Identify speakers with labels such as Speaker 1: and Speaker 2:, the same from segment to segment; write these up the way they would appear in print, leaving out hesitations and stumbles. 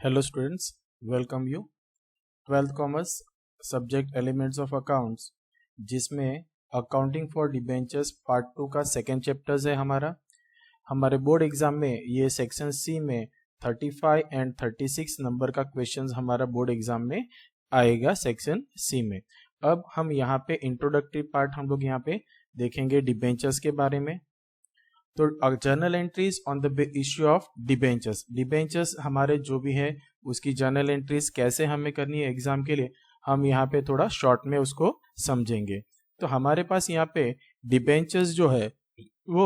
Speaker 1: Hello students, welcome you. 12th commerce subject elements of accounts जिसमें accounting for debentures part 2 का second chapters है हमारे board exam में ये सेक्शन सी में 35 एंड 36 नंबर का क्वेश्चंस हमारा बोर्ड एग्जाम में आएगा सेक्शन सी में। अब हम यहाँ पे इंट्रोडक्टरी पार्ट हम लोग यहाँ पे देखेंगे डिबेंचर्स के बारे में। तो journal entries on the issue of debentures हमारे जो भी है उसकी जर्नल एंट्रीज कैसे हमें करनी है एग्जाम के लिए, हम यहाँ पे थोड़ा शॉर्ट में उसको समझेंगे। तो हमारे पास यहाँ पे डिबेंचर्स जो है वो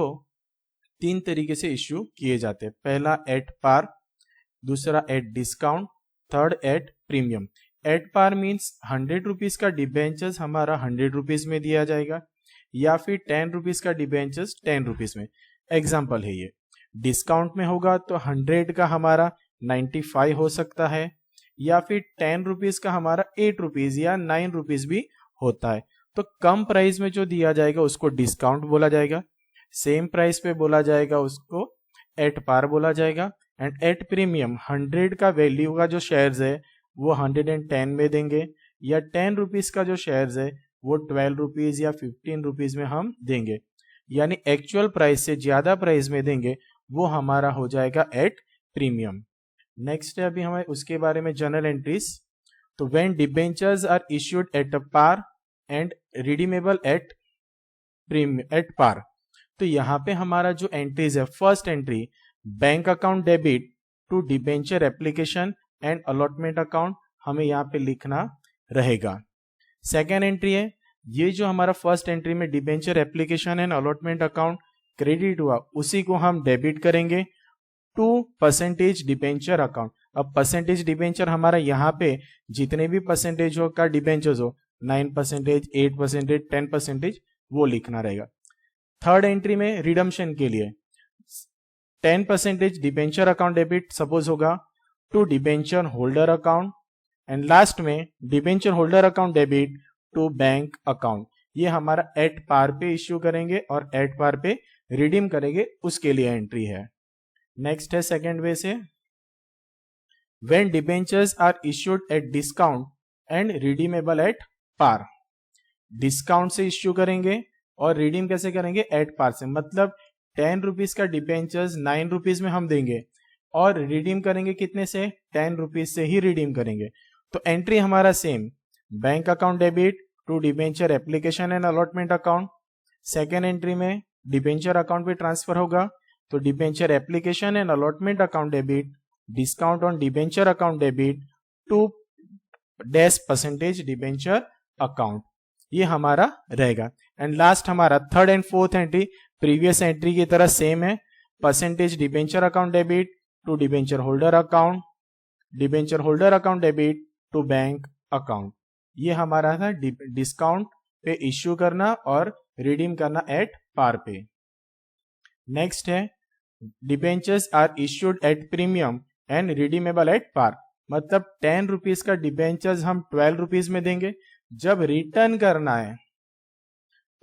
Speaker 1: 3 तरीके से इश्यू किए जाते हैं। पहला एट पार, दूसरा at discount, third at premium. At par means 100 rupees का डिबेंचर्स हमारा 100 रुपीज में दिया जाएगा या फिर 10 रुपीज का डिबेंचर्स 10 रुपीज में। एग्जाम्पल है ये। डिस्काउंट में होगा तो 100 का हमारा 95 हो सकता है या फिर 10 रुपीज का हमारा 8 रुपीज या 9 रुपीज भी होता है। तो कम प्राइस में जो दिया जाएगा उसको डिस्काउंट बोला जाएगा, सेम प्राइस पे बोला जाएगा उसको एट पार बोला जाएगा। एंड एट प्रीमियम 100 का वैल्यू का जो शेयर्स है वो 110 में देंगे या 10 रुपीज का जो शेयर्स है वो 12 रुपीज या 15 रुपीज में हम देंगे, यानी एक्चुअल प्राइस से ज्यादा प्राइस में देंगे, वो हमारा हो जाएगा एट प्रीमियम। नेक्स्ट है अभी हमें उसके बारे में जर्नल एंट्रीज। तो when debentures are issued at a par and redeemable at par, तो यहाँ पे हमारा जो एंट्रीज है, first entry bank account debit to debenture application and allotment account हमें यहाँ पे लिखना रहेगा। सेकेंड एंट्री है, ये जो हमारा फर्स्ट एंट्री में debenture application and allotment account credit हुआ उसी को हम डेबिट करेंगे टू परसेंटेज डिबेंचर अकाउंट। अब परसेंटेज डिबेंचर हमारा यहाँ पे जितने भी परसेंटेज हो का डिबेंचर्स हो, 9%, 8%, 10%, वो लिखना रहेगा। थर्ड एंट्री में रिडम्पशन के लिए 10% डिबेंचर अकाउंट डेबिट सपोज होगा to debenture holder account, and last में debenture holder account debit to bank account. ये हमारा एट पार पे इश्यू करेंगे और एट पार पे रिडीम करेंगे, उसके लिए एंट्री है। नेक्स्ट है सेकेंड वे से, when debentures are issued at discount and redeemable at par. Discount से इश्यू करेंगे और रिडीम कैसे करेंगे? एट पार से। मतलब 10 रुपीज का डिबेंचर्स 9 रुपीज में हम देंगे और रिडीम करेंगे कितने से? 10 रुपीज से ही रिडीम करेंगे। तो एंट्री हमारा same, bank account debit to debenture application and allotment account. Second entry में डिबेंचर अकाउंट पे ट्रांसफर होगा तो debenture application and allotment account debit discount on debenture account debit to dash percentage debenture account, ये हमारा रहेगा। And last हमारा third and fourth entry previous entry की तरह सेम है, percentage debenture account debit to debenture holder account, debenture holder account debit to bank account. ये हमारा था डिस्काउंट पे इश्यू करना और रिडीम करना एट पार पे। नेक्स्ट है debentures are issued at premium and redeemable at par. मतलब 10 रुपीज का डिबेंचर्स हम 12 रुपीज में देंगे, जब रिटर्न करना है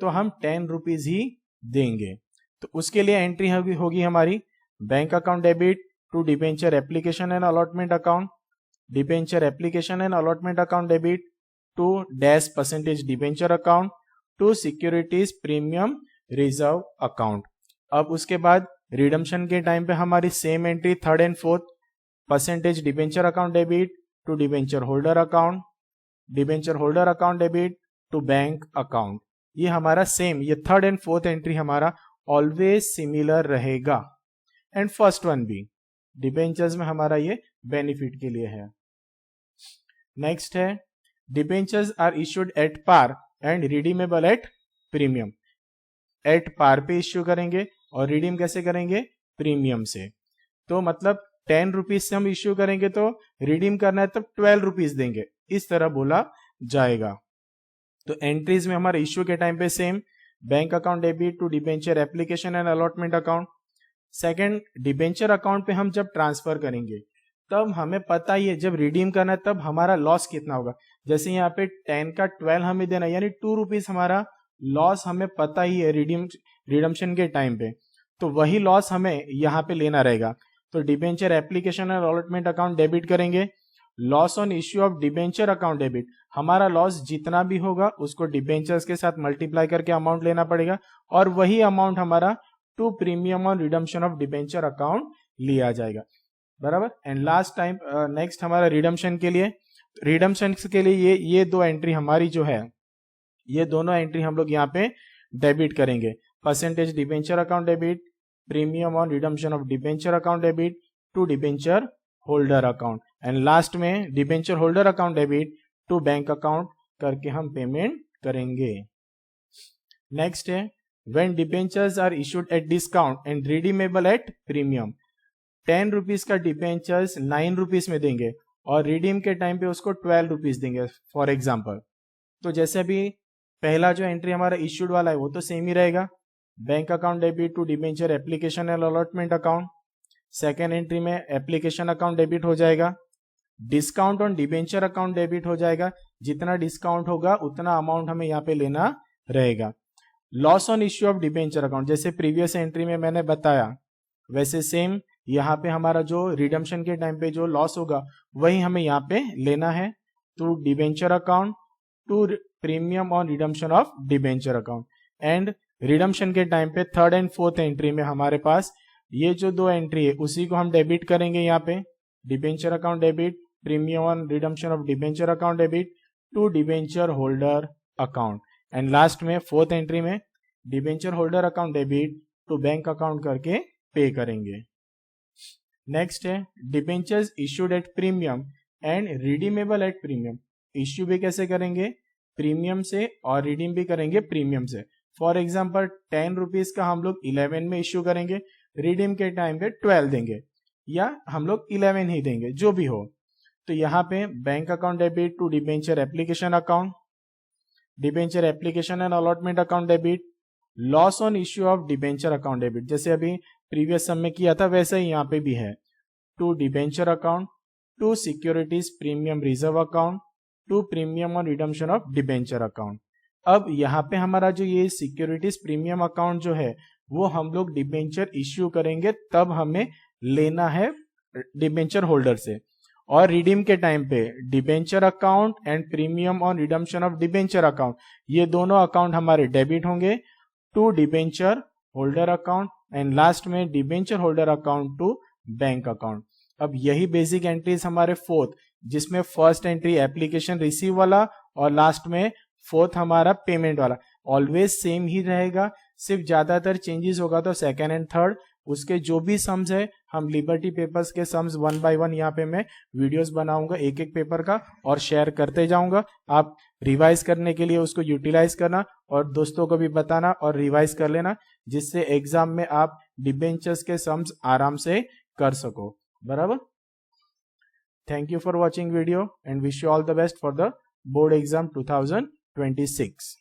Speaker 1: तो हम 10 रुपीज ही देंगे। तो उसके लिए एंट्री होगी हमारी bank account debit to debenture application and allotment account, debenture application and allotment account debit to dash percentage debenture account to securities premium reserve account. अब उसके बाद रिडम्पशन के टाइम पे हमारी same entry third and fourth, percentage debenture account debit to debenture holder account, debenture holder account debit to bank account. ये हमारा same, ये third and fourth entry हमारा ऑलवेज सिमिलर रहेगा। एंड फर्स्ट वन भी debentures में हमारा ये benefit के लिए है। नेक्स्ट है debentures are issued at par and redeemable at premium. At par पे इश्यू करेंगे और रिडीम कैसे करेंगे? प्रीमियम से। तो मतलब 10 रुपीज से हम इश्यू करेंगे तो रिडीम करना है तब 12 रुपीज देंगे, इस तरह बोला जाएगा। तो एंट्रीज में हमारे इश्यू के टाइम पे same, bank account debit to debenture application and allotment account. Second, debenture account पे हम जब ट्रांसफर करेंगे तब हमें पता ही है जब रिडीम करना है तब हमारा लॉस कितना होगा। जैसे यहाँ पे 10 का 12 हमें देना, यानी 2 रुपीज हमारा लॉस हमें पता ही है रिडम्पशन के टाइम पे, तो वही लॉस हमें यहाँ पे लेना रहेगा। तो debenture application and allotment account debit करेंगे। Loss on issue of debenture account debit, हमारा लॉस जितना भी होगा उसको डिबेंचर्स के साथ मल्टीप्लाई करके अमाउंट लेना पड़ेगा और वही अमाउंट हमारा to premium on redemption of debenture account लिया जाएगा, बराबर। एंड लास्ट टाइम नेक्स्ट हमारा रिडम्पशन के लिए, रिडम्पशन के लिए ये दो एंट्री हमारी जो है, ये दोनों एंट्री हम लोग यहाँ पे डेबिट करेंगे। Percentage debenture account debit, premium on redemption of debenture account debit to debenture holder account, and last में debenture holder account debit to bank account करके हम पेमेंट करेंगे। नेक्स्ट है when debentures are issued at discount and redeemable at premium, 10 rupees का debentures 9 rupees में देंगे और redeem के टाइम पे उसको 12 रुपीज देंगे फॉर एग्जाम्पल। तो जैसे अभी पहला जो एंट्री हमारा इश्यूड वाला है वो तो सेम ही रहेगा, bank account debit to debenture application and allotment account. Second entry में एप्लीकेशन अकाउंट डेबिट हो जाएगा, discount on debenture account debit हो जाएगा, जितना डिस्काउंट होगा उतना अमाउंट हमें यहाँ पे लेना रहेगा। Loss on issue of debenture account, जैसे प्रीवियस एंट्री में मैंने बताया वैसे सेम यहाँ पे हमारा जो रिडम्पशन के टाइम पे जो लॉस होगा वही हमें यहाँ पे लेना है to debenture account to premium on redemption of debenture account. And redemption के टाइम पे थर्ड एंड फोर्थ एंट्री में हमारे पास ये जो दो एंट्री है उसी को हम डेबिट करेंगे यहाँ पे, debenture account debit, premium on redemption of debenture account debit to debenture holder account. And last में फोर्थ एंट्री में debenture holder account debit to bank account करके पे करेंगे। नेक्स्ट है debentures issued at premium and redeemable at premium, issue भी कैसे करेंगे, premium से और रिडीम भी करेंगे प्रीमियम से। फॉर एग्जाम्पल 10 रुपीज का हम लोग 11 में इश्यू करेंगे, रिडीम के टाइम पे 12 देंगे या हम लोग 11 ही देंगे, जो भी हो। तो यहाँ पे bank account debit to debenture application account, debenture application and allotment account debit, loss on issue of debenture account debit, जैसे अभी प्रीवियस सम में किया था वैसे ही यहाँ पे भी है, to debenture account to securities premium reserve account to premium on redemption of debenture account. अब यहाँ पे हमारा जो ये सिक्योरिटीज प्रीमियम अकाउंट जो है वो हम लोग डिबेंचर इश्यू करेंगे तब हमें लेना है डिबेंचर होल्डर से, और रिडीम के टाइम पे debenture account and premium on redemption of debenture account ये दोनों अकाउंट हमारे डेबिट होंगे to debenture holder account and last में debenture holder account to bank account. अब यही बेसिक एंट्रीज हमारे फोर्थ, जिसमें फर्स्ट एंट्री एप्लीकेशन रिसीव वाला और लास्ट में फोर्थ हमारा पेमेंट वाला ऑलवेज सेम ही रहेगा, सिर्फ ज्यादातर चेंजेस होगा तो सेकेंड एंड थर्ड। उसके जो भी सम्स है हम लिबर्टी पेपर्स के सम्स 1 बाय 1 यहाँ पे मैं वीडियोस बनाऊंगा एक एक पेपर का और शेयर करते जाऊंगा। आप रिवाइज करने के लिए उसको यूटिलाइज करना और दोस्तों को भी बताना और रिवाइज कर लेना, जिससे एग्जाम में आप डिबेंचर्स के सम्स आराम से कर सको, बराबर। Thank you for watching video and wish you all the best for the board exam 2026।